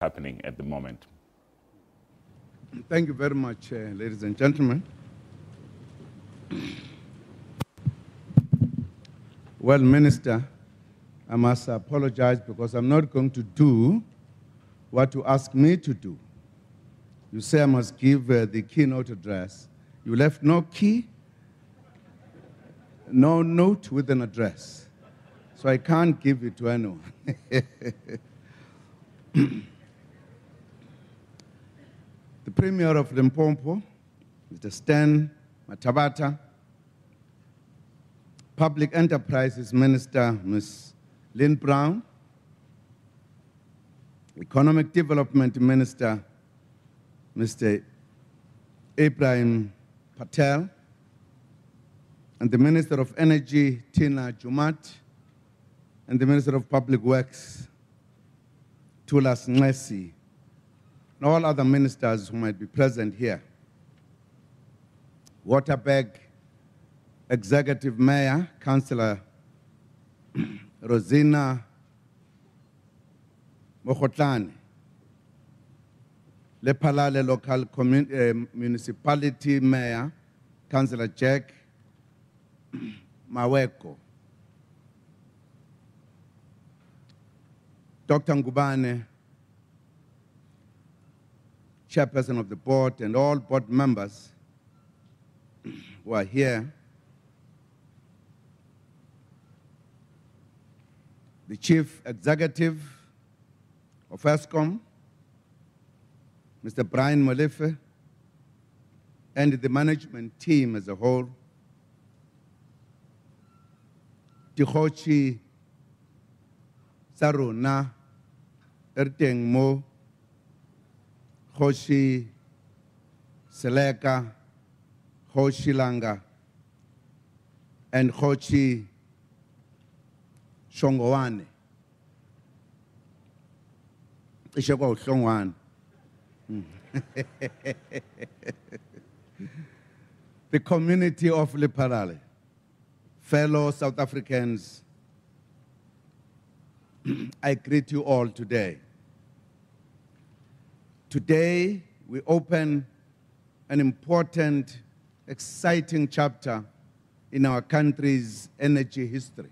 happening at the moment. Thank you very much, ladies and gentlemen. Well, Minister, I must apologize because I'm not going to do what you asked me to do. You say I must give the keynote address. You left no key, no note with an address. So I can't give it to anyone. The Premier of Limpopo, Mr. Stan Matabata, Public Enterprises Minister, Ms. Lynn Brown, Economic Development Minister, Mr. Ibrahim Patel, and the Minister of Energy, Tina Jumat, and the Minister of Public Works, Tulas Ngesi, and all other ministers who might be present here. Waterberg Executive Mayor, Councillor Rosina Mokotlane, Lepalale Local Municipality Mayor, Councillor Jack Maweko, Dr. Ngubane, Chairperson of the board, and all board members who are here, the Chief Executive of ESCOM, Mr. Brian Molefe, and the management team as a whole, Tikhochi Saruna, Erteng Mo, Hoshi Seleka, Hoshi Langa, and Hoshi Shongowane. Ishoko Shongwan. The community of Liparale, fellow South Africans, I greet you all today. Today, we open an important, exciting chapter in our country's energy history.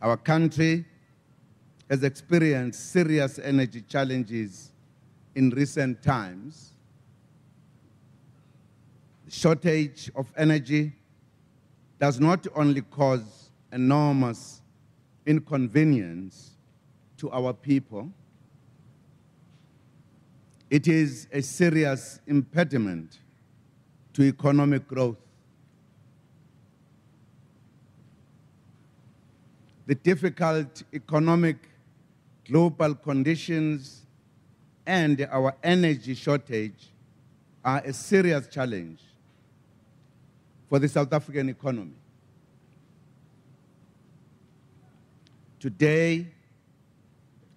Our country has experienced serious energy challenges in recent times. The shortage of energy does not only cause enormous inconvenience to our people, it is a serious impediment to economic growth. The difficult economic global conditions and our energy shortage are a serious challenge for the South African economy. Today,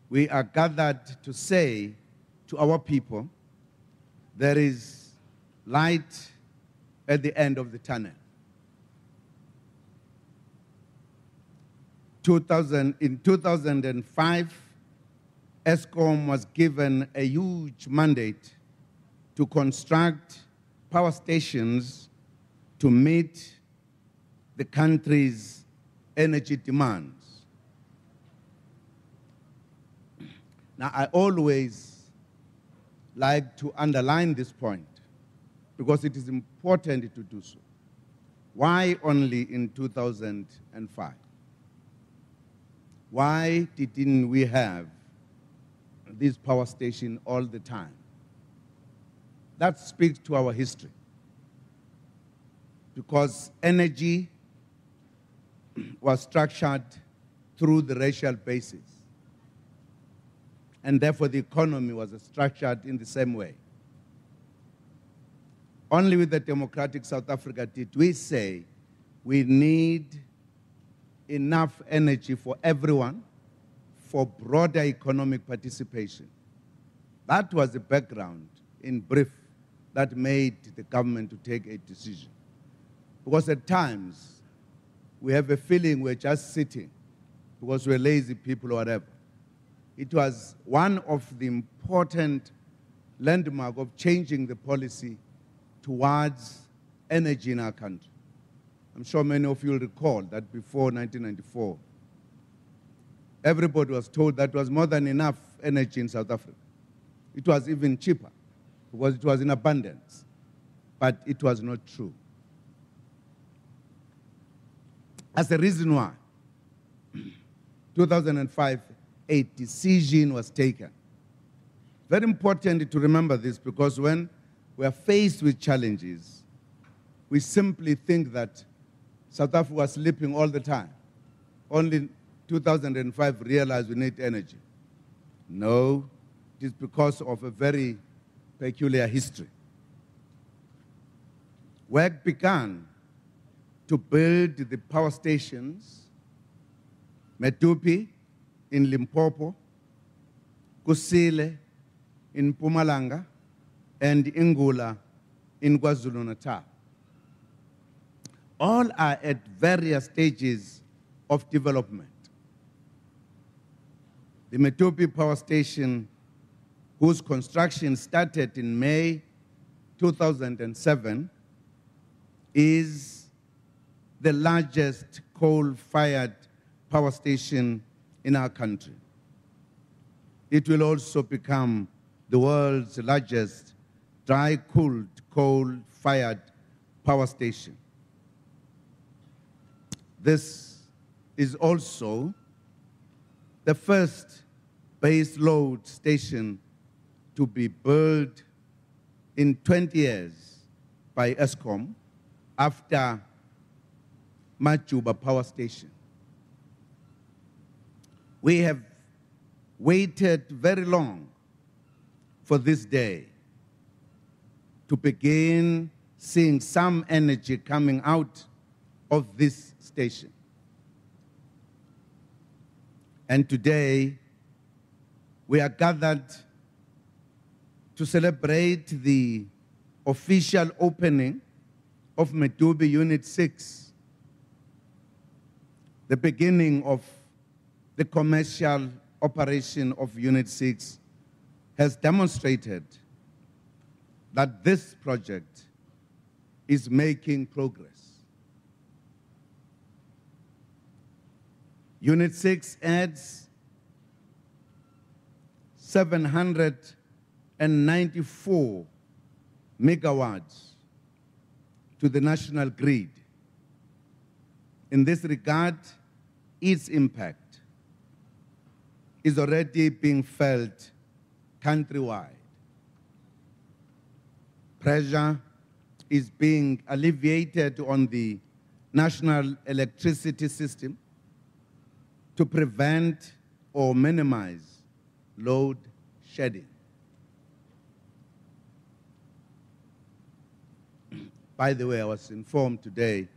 we are gathered to say to our people, there is light at the end of the tunnel. In 2005, ESCOM was given a huge mandate to construct power stations to meet the country's energy demands. Now, I always like to underline this point because it is important to do so. Why only in 2005? Why didn't we have this power station all the time? That speaks to our history. Because energy was structured through the racial basis. And therefore the economy was structured in the same way. Only with the democratic South Africa did we say we need enough energy for everyone, for broader economic participation. That was the background, in brief, that made the government to take a decision. Because at times, we have a feeling we're just sitting because we're lazy people or whatever. it was one of the important landmarks of changing the policy towards energy in our country. I'm sure many of you will recall that before 1994, everybody was told that was more than enough energy in South Africa. It was even cheaper because it was in abundance, but it was not true. As a reason why, 2005, a decision was taken. Very important to remember this, because when we are faced with challenges, we simply think that South Africa was sleeping all the time. Only 2005 realized we need energy. No, it is because of a very peculiar history. Work began to build the power stations, Medupi in Limpopo, Kusile in Mpumalanga, and Ingula in KwaZulu-Natal. All are at various stages of development. The Medupi power station, whose construction started in May 2007, is the largest coal-fired power station in our country. It will also become the world's largest dry-cooled coal-fired power station. This is also the first base load station to be built in 20 years by Eskom after Majuba Power Station. We have waited very long for this day to begin seeing some energy coming out of this station. And today, we are gathered to celebrate the official opening of Medupi Unit 6, the beginning of the commercial operation of Unit 6 has demonstrated that this project is making progress. Unit 6 adds 794 megawatts to the national grid. In this regard, its impact is already being felt countrywide. Pressure is being alleviated on the national electricity system to prevent or minimize load shedding. By the way, I was informed today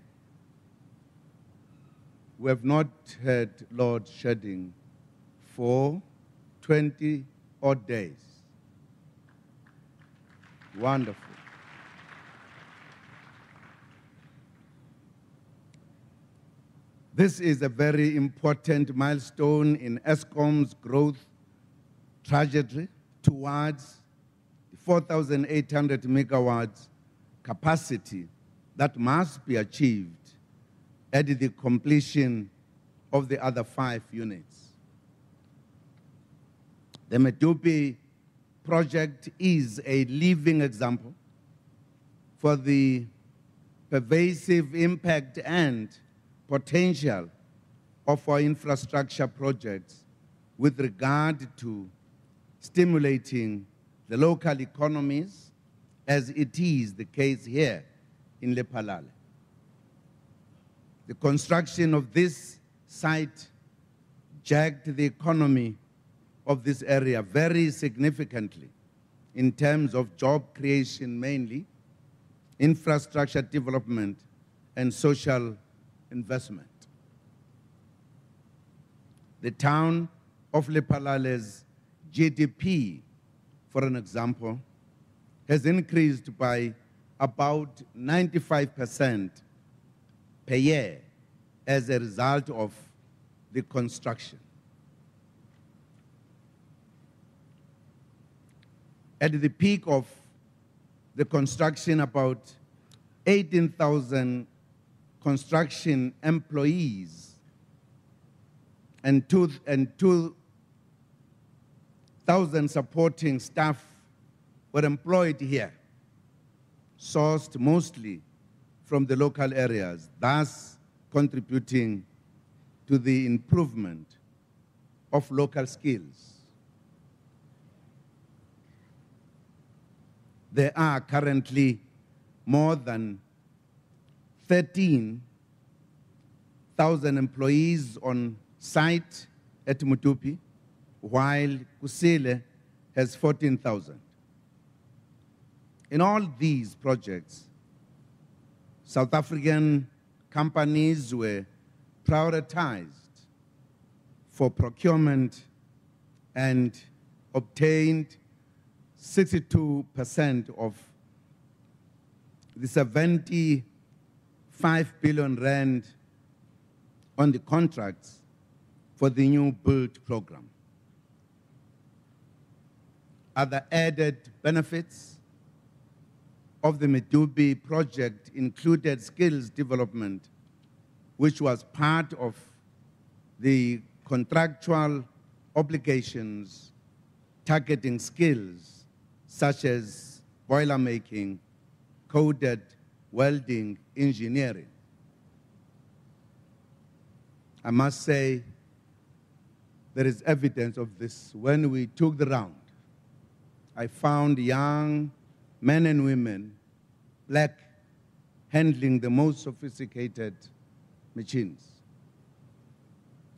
we have not had load shedding for 20 odd days. Wonderful. This is a very important milestone in Eskom's growth trajectory towards 4,800 megawatts capacity that must be achieved at the completion of the other 5 units. The Medupi project is a living example for the pervasive impact and potential of our infrastructure projects with regard to stimulating the local economies, as it is the case here in Lephalale. The construction of this site jacked the economy of this area very significantly in terms of job creation mainly, infrastructure development, and social investment. The town of Lephalale's GDP, for an example, has increased by about 95% per year as a result of the construction. At the peak of the construction, about 18,000 construction employees and 2,000 supporting staff were employed here, sourced mostly from the local areas, thus contributing to the improvement of local skills. There are currently more than 13,000 employees on site at Medupi, while Kusile has 14,000. In all these projects, South African companies were prioritized for procurement and obtained 62% of the 75 billion rand on the contracts for the new build program. Other added benefits of the Medupi project included skills development, which was part of the contractual obligations targeting skills such as boiler making, coded welding, engineering. I must say, there is evidence of this. When we took the round, I found young men and women, black, handling the most sophisticated machines.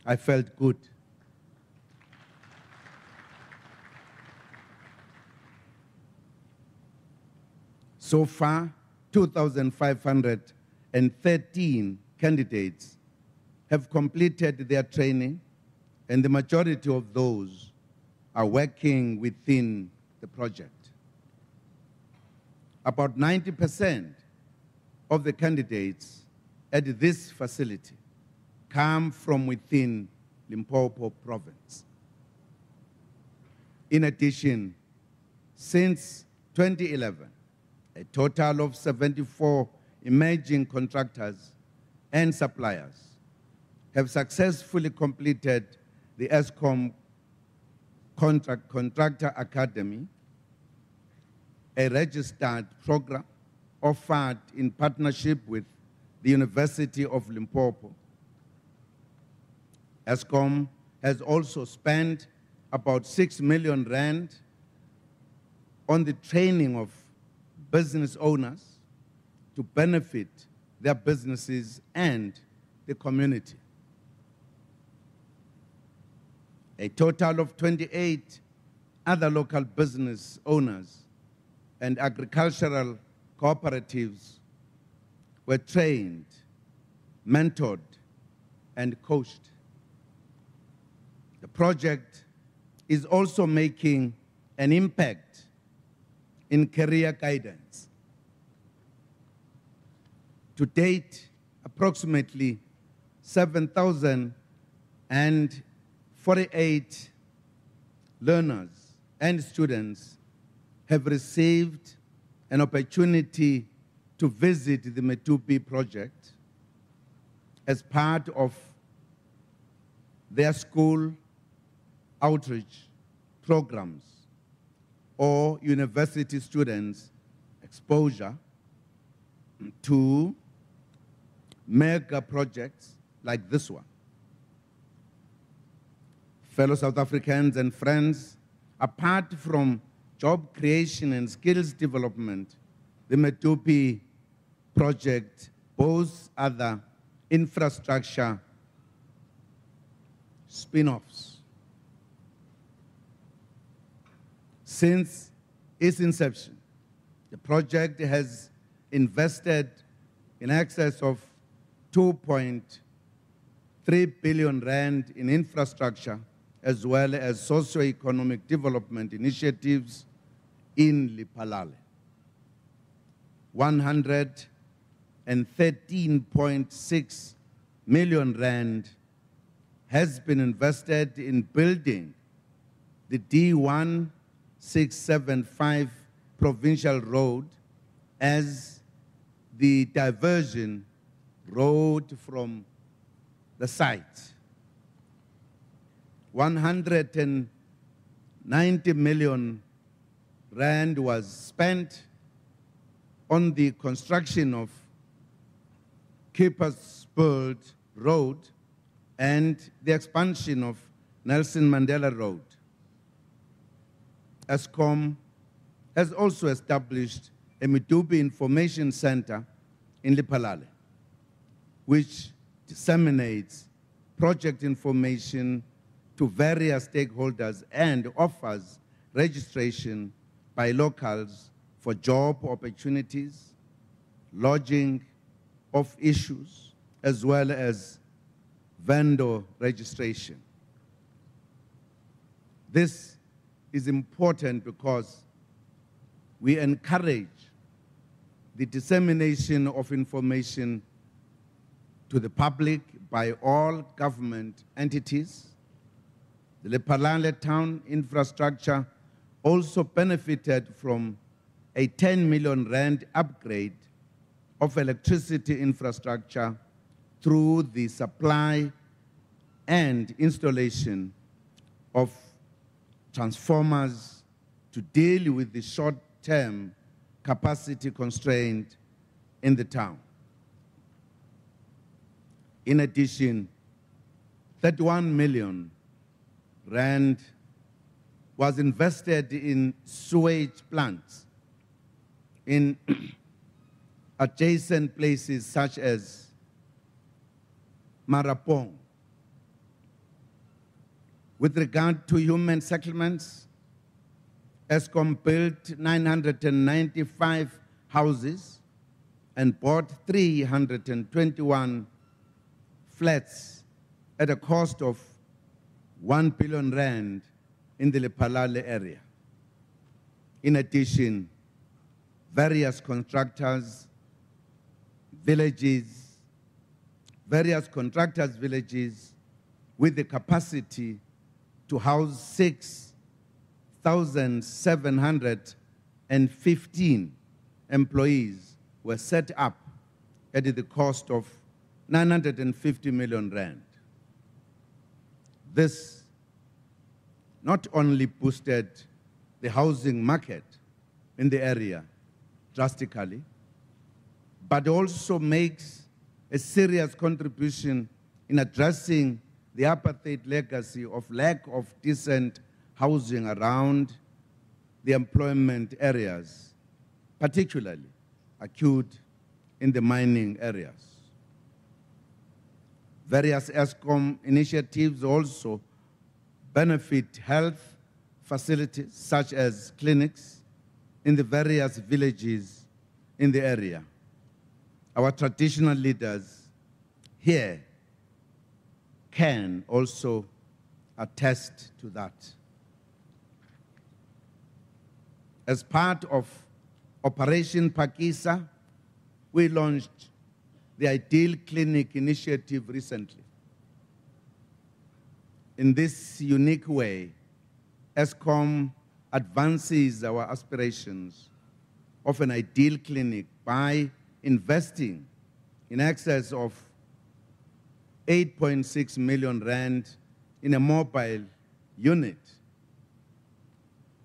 I felt good. So far, 2,513 candidates have completed their training, and the majority of those are working within the project. About 90% of the candidates at this facility come from within Limpopo province. In addition, since 2011, a total of 74 emerging contractors and suppliers have successfully completed the Eskom Contractor Academy, a registered program offered in partnership with the University of Limpopo. Eskom has also spent about 6 million rand on the training of business owners to benefit their businesses and the community. A total of 28 other local business owners and agricultural cooperatives were trained, mentored, and coached. The project is also making an impact in career guidance. To date, approximately 7,048 learners and students have received an opportunity to visit the Medupi project as part of their school outreach programs or university students' exposure to mega projects like this one. Fellow South Africans and friends, apart from job creation and skills development, the Medupi project boasts other infrastructure spin-offs. Since its inception, the project has invested in excess of 2.3 billion rand in infrastructure, as well as socio-economic development initiatives in Lephalale. 113.6 million rand has been invested in building the D1 675 provincial road as the diversion road from the site. 190 million rand was spent on the construction of Keepersburg Road and the expansion of Nelson Mandela Road. Eskom has also established a Medupi Information Center in Lephalale, which disseminates project information to various stakeholders and offers registration by locals for job opportunities, lodging of issues, as well as vendor registration. This is important because we encourage the dissemination of information to the public by all government entities. The Lephalale town infrastructure also benefited from a 10 million rand upgrade of electricity infrastructure through the supply and installation of transformers to deal with the short-term capacity constraint in the town. In addition, 31 million rand was invested in sewage plants in adjacent places such as Marapong. With regard to human settlements, Eskom built 995 houses and bought 321 flats at a cost of 1 billion rand in the Lephalale area. In addition, various contractors' villages with the capacity to house 6,715 employees were set up at the cost of 950 million rand. This not only boosted the housing market in the area drastically, but also makes a serious contribution in addressing the apartheid legacy of lack of decent housing around the employment areas, particularly acute in the mining areas. Various Eskom initiatives also benefit health facilities such as clinics in the various villages in the area. Our traditional leaders here can also attest to that. As part of Operation Pakisa, we launched the Ideal Clinic initiative recently. In this unique way, Eskom advances our aspirations of an ideal clinic by investing in excess of 8.6 million rand in a mobile unit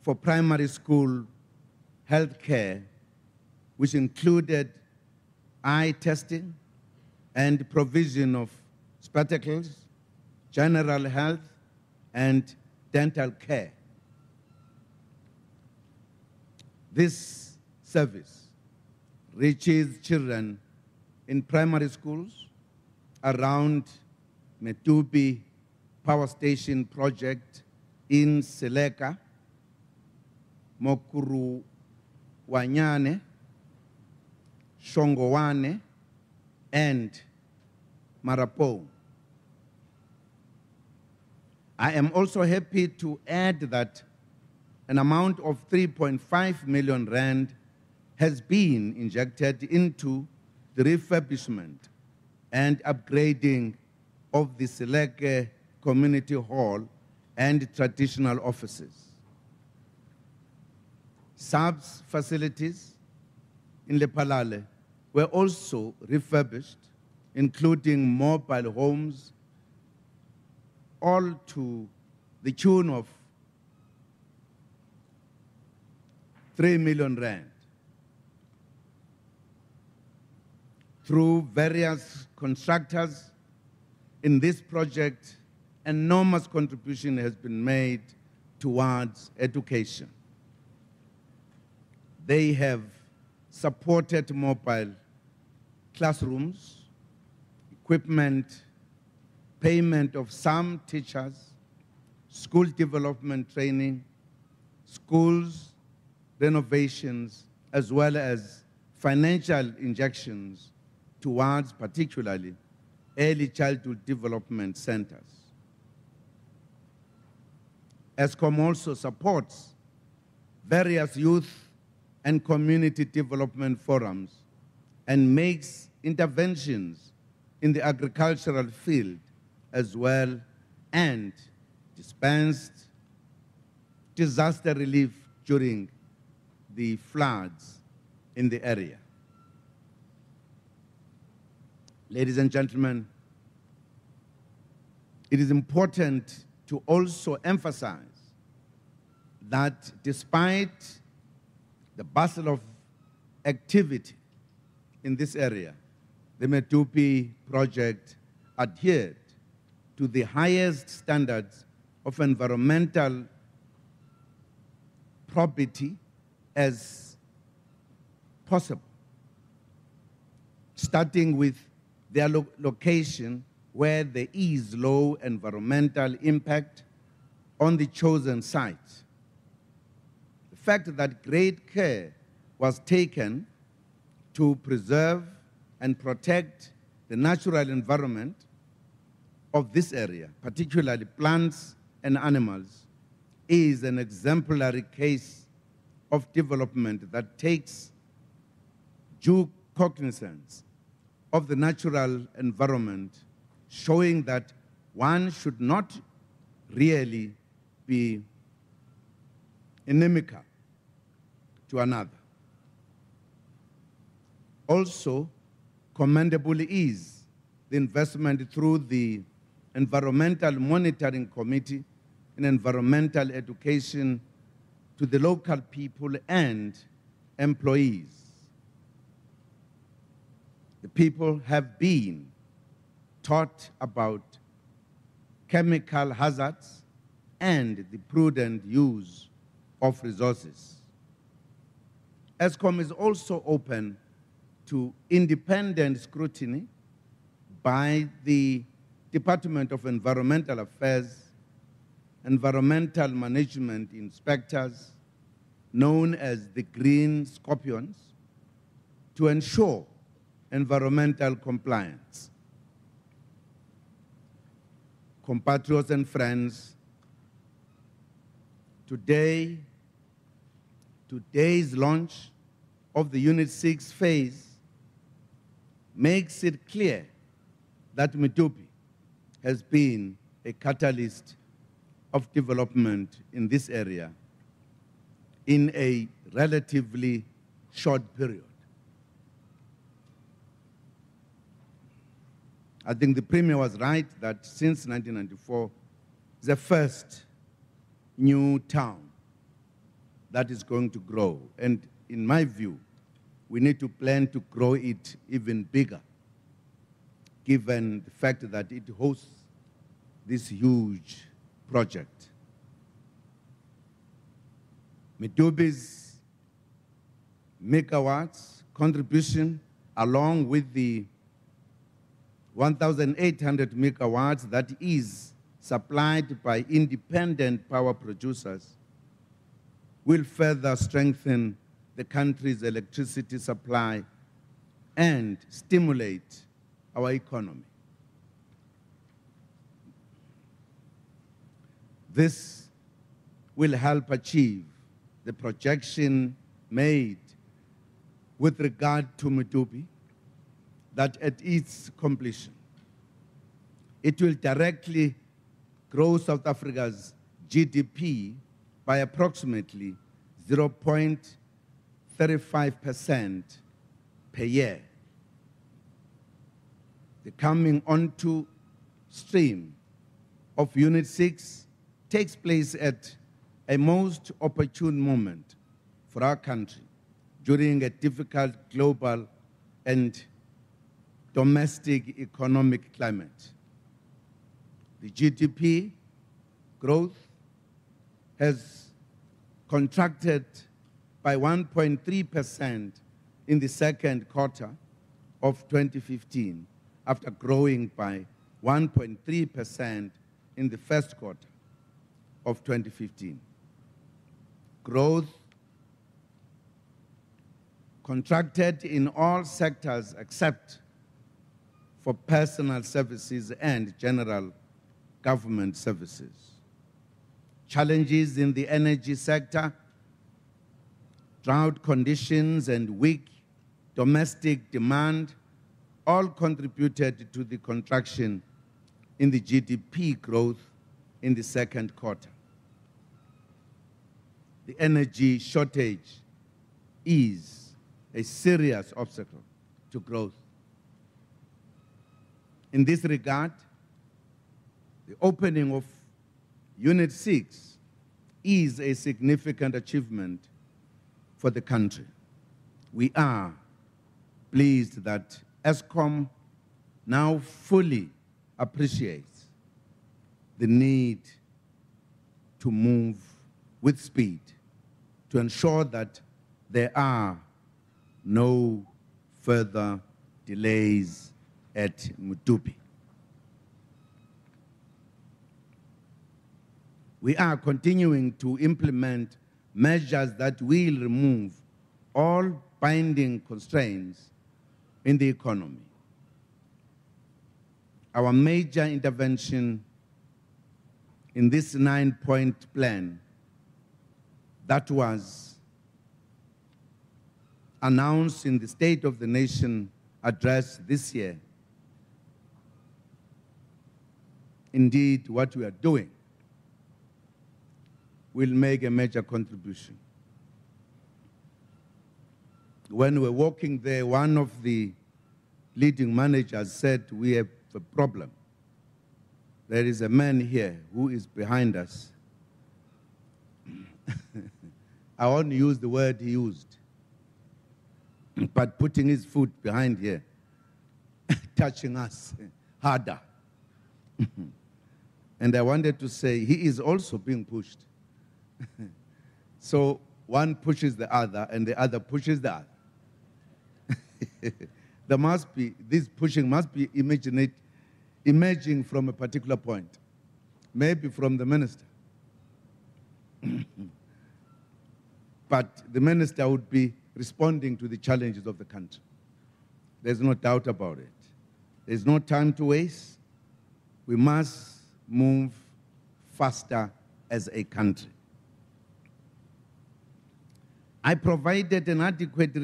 for primary school health care, which included eye testing and provision of spectacles, general health, and dental care. This service reaches children in primary schools around Medupi Power Station project in Seleka, Mokuruwanyane, Shongowane, and Marapong. I am also happy to add that an amount of 3.5 million rand has been injected into the refurbishment and upgrading of the Seleke Community Hall and traditional offices. SABC facilities in Lephalale were also refurbished, including mobile homes, all to the tune of 3 million rand. Through various contractors in this project, enormous contribution has been made towards education. They have supported mobile classrooms, equipment, payment of some teachers, school development training, schools renovations, as well as financial injections towards particularly early childhood development centers. ESCOM also supports various youth and community development forums and makes interventions in the agricultural field as well, and dispensed disaster relief during the floods in the area. Ladies and gentlemen, it is important to also emphasize that despite the bustle of activity in this area, the Medupi project adhered to the highest standards of environmental probity as possible, starting with their location where there is low environmental impact on the chosen site. The fact that great care was taken to preserve and protect the natural environment of this area, particularly plants and animals, is an exemplary case of development that takes due cognizance of the natural environment, showing that one should not really be inimical to another. Also, commendable is the investment through the Environmental Monitoring Committee in environmental education to the local people and employees. The people have been taught about chemical hazards and the prudent use of resources. ESCOM is also open to independent scrutiny by the Department of Environmental Affairs, environmental management inspectors, known as the Green Scorpions, to ensure environmental compliance. Compatriots and friends, today's launch of the Unit 6 phase makes it clear that Medupi has been a catalyst of development in this area in a relatively short period. I think the Premier was right that since 1994, it's the first new town that is going to grow. And in my view, we need to plan to grow it even bigger, given the fact that it hosts this huge project. Medupi's megawatts contribution, along with the 1,800 megawatts that is supplied by independent power producers, will further strengthen the country's electricity supply and stimulate our economy. This will help achieve the projection made with regard to Medupi, that at its completion, it will directly grow South Africa's GDP by approximately 0.35% per year. The coming onto stream of Unit 6 takes place at a most opportune moment for our country during a difficult global and domestic economic climate. The GDP growth has contracted by 1.3% in the second quarter of 2015 after growing by 1.3% in the first quarter of 2015. Growth contracted in all sectors except for personal services and general government services. Challenges in the energy sector, drought conditions, and weak domestic demand all contributed to the contraction in the GDP growth in the second quarter. The energy shortage is a serious obstacle to growth. In this regard, the opening of Unit 6 is a significant achievement for the country. We are pleased that ESCOM now fully appreciates the need to move with speed to ensure that there are no further delays at Medupi. We are continuing to implement measures that will remove all binding constraints in the economy. Our major intervention in this 9-point plan that was announced in the State of the Nation address this year, indeed, what we are doing will make a major contribution. When we were walking there, one of the leading managers said, "We have a problem. There is a man here who is behind us." I won't use the word he used, but putting his foot behind here, touching us harder. And I wanted to say, he is also being pushed. So one pushes the other, and the other pushes the other. There must be, this pushing must be emerging from a particular point, maybe from the minister. But the minister would be responding to the challenges of the country. There's no doubt about it. There's no time to waste. We must move faster as a country. I provided an adequate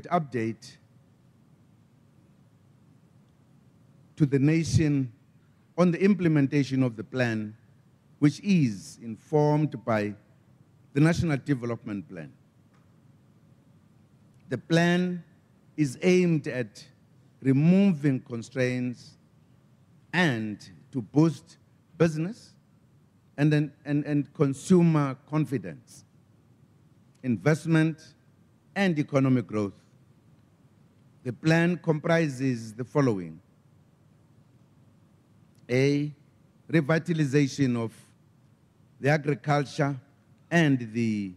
update to the nation on the implementation of the plan, which is informed by the National Development Plan. The plan is aimed at removing constraints and to boost business and consumer confidence, investment, and economic growth. The plan comprises the following: A, revitalization of the agriculture and the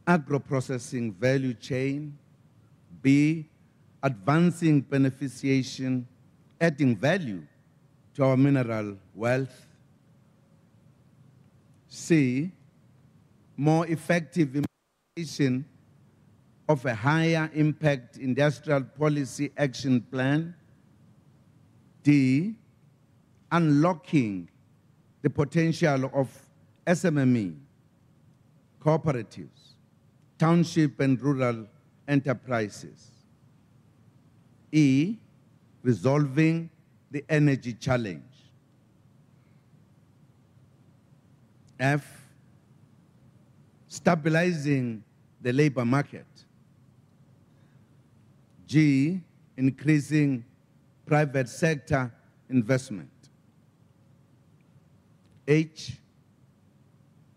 agro-processing value chain. B, advancing beneficiation, adding value to our mineral wealth. C, more effective implementation of a higher impact industrial policy action plan. D, unlocking the potential of SMME, cooperatives, township and rural enterprises. E, resolving the energy challenge. F, stabilizing the labor market. G, increasing private sector investment. H,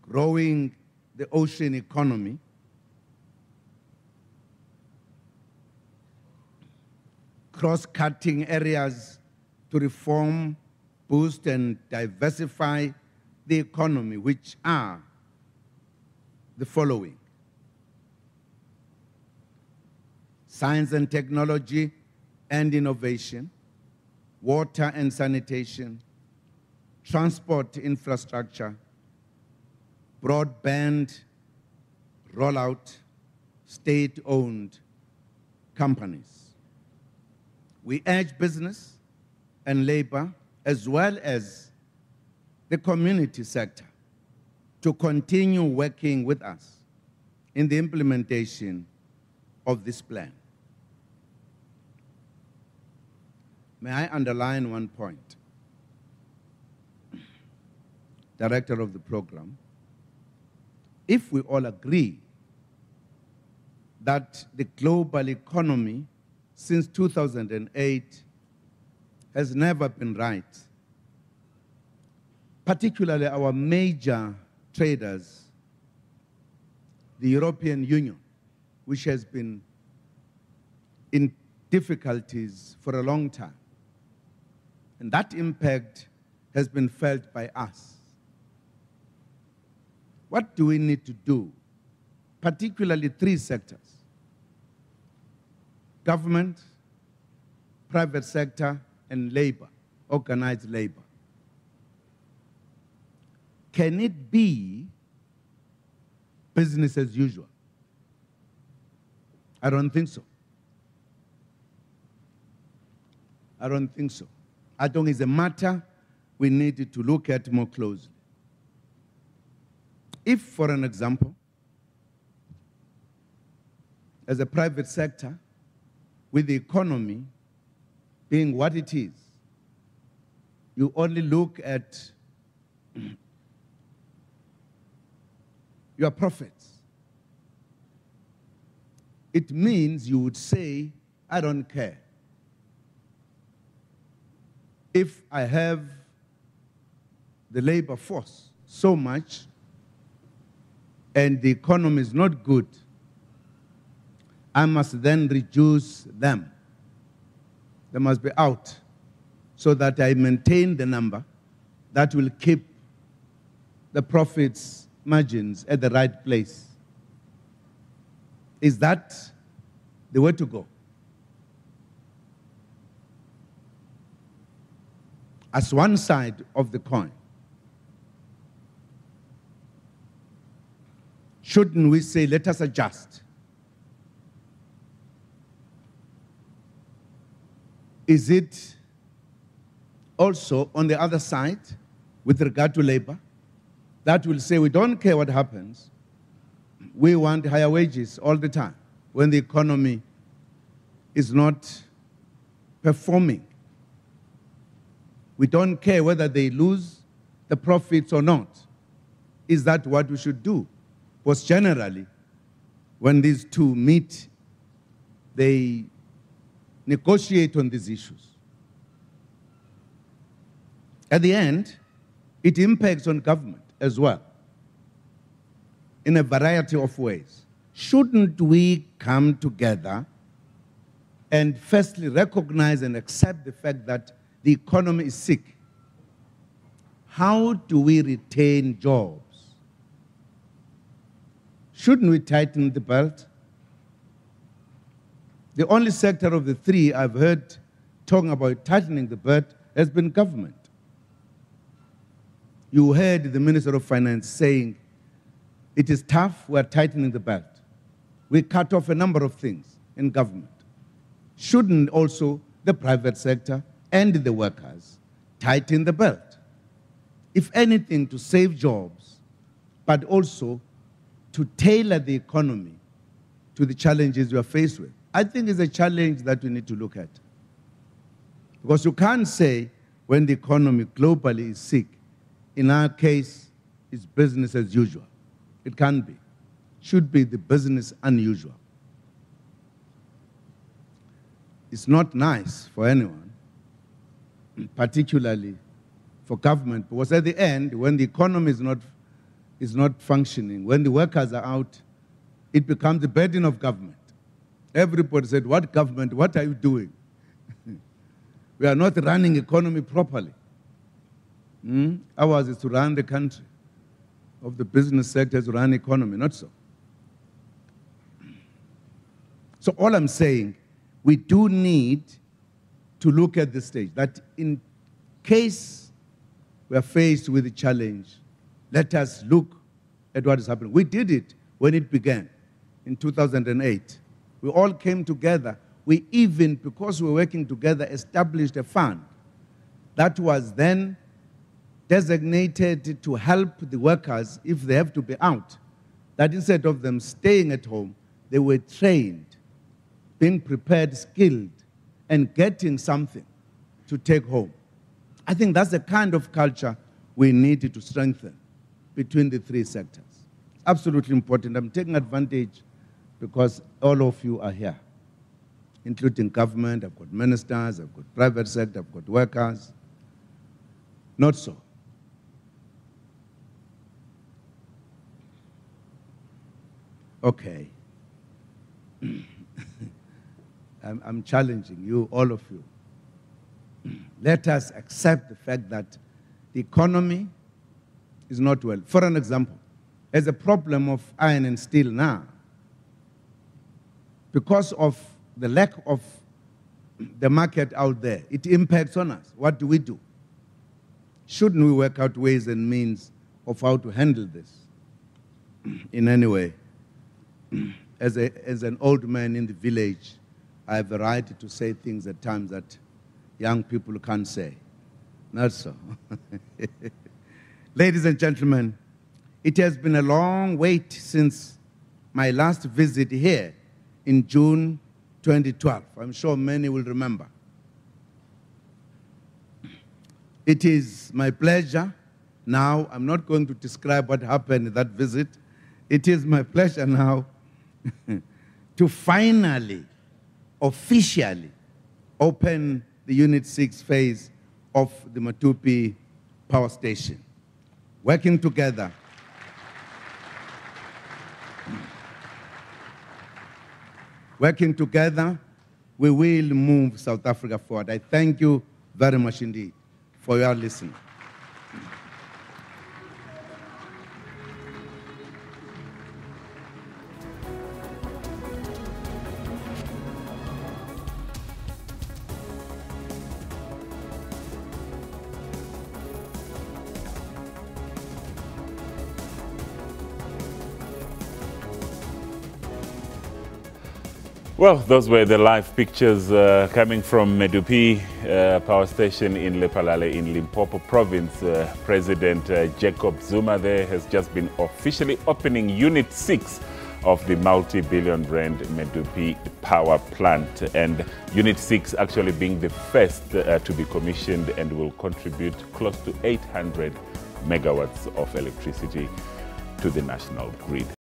growing the ocean economy. Cross-cutting areas to reform, boost, and diversify the economy, which are the following: science and technology and innovation, water and sanitation, transport infrastructure, broadband rollout, state-owned companies. We urge business and labor, as well as the community sector, to continue working with us in the implementation of this plan. May I underline one point? Director of the program, if we all agree that the global economy since 2008 has never been right, particularly our major traders, the European Union, which has been in difficulties for a long time. And that impact has been felt by us. What do we need to do? Particularly three sectors: government, private sector, and labor, organized labor. Can it be business as usual? I don't think so. I don't think so. I think it's a matter we need to look at more closely. If, for an example, as a private sector, with the economy being what it is, you only look at your profits, it means you would say, I don't care. If I have the labor force so much and the economy is not good, I must then reduce them. They must be out so that I maintain the number that will keep the profits margins at the right place. Is that the way to go? As one side of the coin, shouldn't we say, let us adjust? Is it also on the other side, with regard to labor, that will say we don't care what happens, we want higher wages all the time when the economy is not performing? We don't care whether they lose the profits or not. Is that what we should do? Because generally, when these two meet, they negotiate on these issues. At the end, it impacts on government as well, in a variety of ways. Shouldn't we come together and firstly recognize and accept the fact that the economy is sick? How do we retain jobs? Shouldn't we tighten the belt? The only sector of the three I've heard talking about tightening the belt has been government. You heard the Minister of Finance saying, it is tough, we're tightening the belt. We cut off a number of things in government. Shouldn't also the private sector and the workers tighten the belt? If anything, to save jobs, but also to tailor the economy to the challenges we are faced with. I think it's a challenge that we need to look at. Because you can't say when the economy globally is sick, in our case, is business as usual. It can't be. Should be the business unusual. It's not nice for anyone, particularly for government, because at the end, when the economy is not functioning, when the workers are out, it becomes the burden of government. Everybody said, what government, what are you doing? We are not running economy properly. Ours is to run the country. Of the business sector to run economy, not so. So all I'm saying, we do need to look at this stage, that in case we are faced with a challenge, let us look at what is happening. We did it when it began in 2008. We all came together. We even, because we were working together, established a fund that was then designated to help the workers if they have to be out. That instead of them staying at home, they were trained, being prepared, skilled, and getting something to take home. I think that's the kind of culture we need to strengthen between the three sectors. Absolutely important. I'm taking advantage because all of you are here, including government. I've got ministers, I've got private sector, I've got workers. Not so. Okay. I'm challenging you, all of you. Let us accept the fact that the economy is not well. For an example, there's a problem of iron and steel now. Because of the lack of the market out there, it impacts on us. What do we do? Shouldn't we work out ways and means of how to handle this in any way? As an old man in the village, I have the right to say things at times that young people can't say. Not so. Ladies and gentlemen, it has been a long wait since my last visit here in June 2012. I'm sure many will remember. It is my pleasure now, I'm not going to describe what happened in that visit. It is my pleasure now to finally, officially open the Unit 6 phase of the Medupi power station. Working together, we will move South Africa forward. I thank you very much indeed for your listening. Well, those were the live pictures coming from Medupi power station in Lephalale in Limpopo province. President Jacob Zuma there has just been officially opening Unit 6 of the multi-billion rand Medupi power plant. And Unit 6 actually being the first to be commissioned and will contribute close to 800 megawatts of electricity to the national grid.